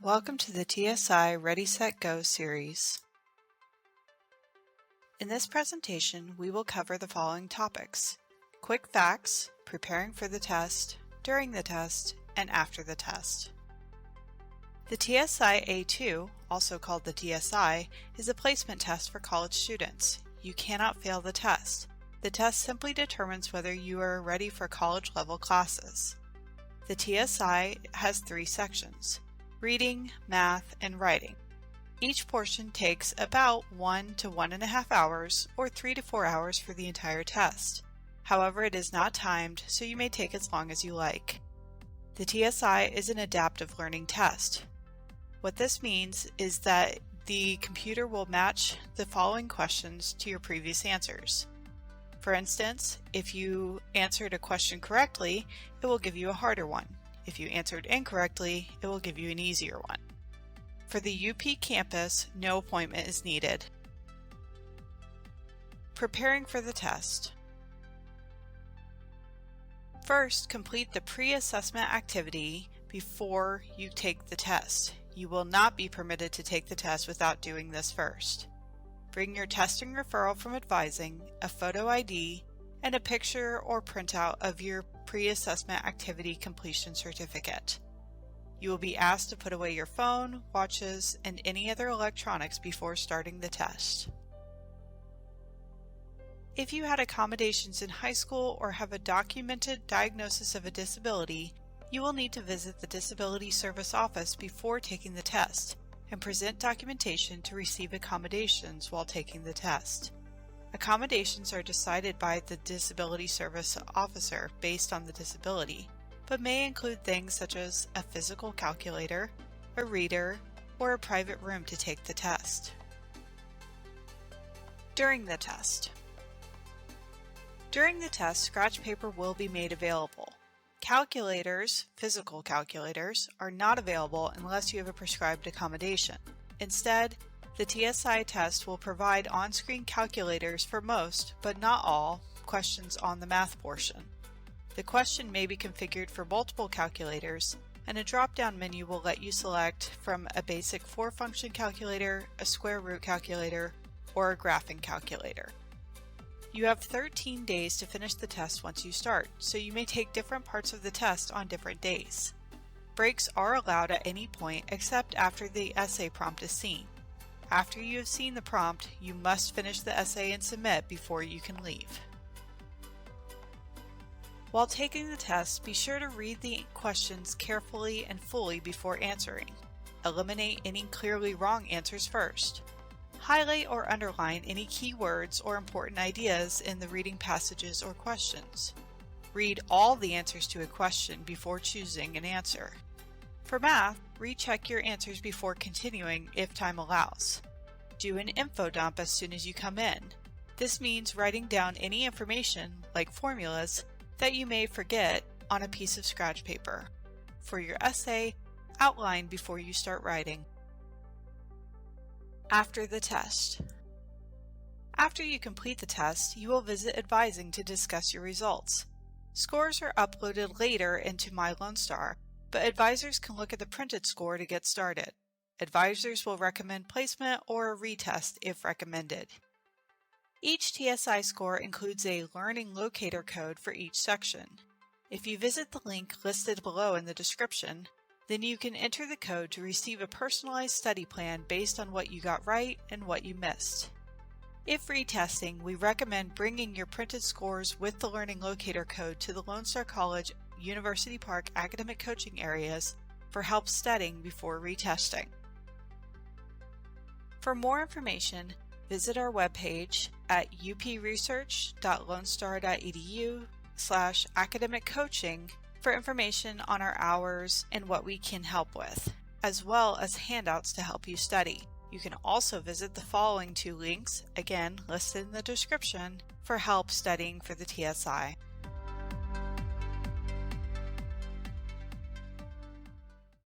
Welcome to the TSI Ready Set Go series. In this presentation, we will cover the following topics: quick facts, preparing for the test, during the test, and after the test. The TSI A2, also called the TSI, is a placement test for college students. You cannot fail the test. The test simply determines whether you are ready for college-level classes. The TSI has 3 sections: reading, math, and writing. Each portion takes about 1 to 1.5 hours or 3 to 4 hours for the entire test. However, it is not timed, so you may take as long as you like. The TSI is an adaptive learning test. What this means is that the computer will match the following questions to your previous answers. For instance, if you answered a question correctly, it will give you a harder one. If you answered incorrectly, it will give you an easier one. For the UP campus, no appointment is needed. Preparing for the test. First, complete the pre-assessment activity before you take the test. You will not be permitted to take the test without doing this first. Bring your testing referral from advising, a photo ID, and a picture or printout of your pre-assessment activity completion certificate. You will be asked to put away your phone, watches, and any other electronics before starting the test. If you had accommodations in high school or have a documented diagnosis of a disability, you will need to visit the Disability Service Office before taking the test and present documentation to receive accommodations while taking the test. Accommodations are decided by the Disability Service Officer based on the disability, but may include things such as a physical calculator, a reader, or a private room to take the test. During the test. During the test, scratch paper will be made available. Calculators, physical calculators, are not available unless you have a prescribed accommodation. Instead, the TSI test will provide on-screen calculators for most, but not all, questions on the math portion. The question may be configured for multiple calculators, and a drop-down menu will let you select from a basic 4-function calculator, a square root calculator, or a graphing calculator. You have 13 days to finish the test once you start, so you may take different parts of the test on different days. Breaks are allowed at any point except after the essay prompt is seen. After you have seen the prompt, you must finish the essay and submit before you can leave. While taking the test, be sure to read the questions carefully and fully before answering. Eliminate any clearly wrong answers first. Highlight or underline any key words or important ideas in the reading passages or questions. Read all the answers to a question before choosing an answer. For math, recheck your answers before continuing if time allows. Do an info dump as soon as you come in. This means writing down any information, like formulas, that you may forget on a piece of scratch paper. For your essay, outline before you start writing. After the test. After you complete the test, you will visit advising to discuss your results. Scores are uploaded later into My Lone Star, but advisors can look at the printed score to get started. Advisors will recommend placement or a retest if recommended. Each TSI score includes a learning locator code for each section. If you visit the link listed below in the description, then you can enter the code to receive a personalized study plan based on what you got right and what you missed. If retesting, we recommend bringing your printed scores with the learning locator code to the Lone Star College University Park academic coaching areas for help studying before retesting. For more information, visit our webpage at upresearch.lonestar.edu/academic coaching for information on our hours and what we can help with, as well as handouts to help you study. You can also visit the following 2 links, again listed in the description, for help studying for the TSI.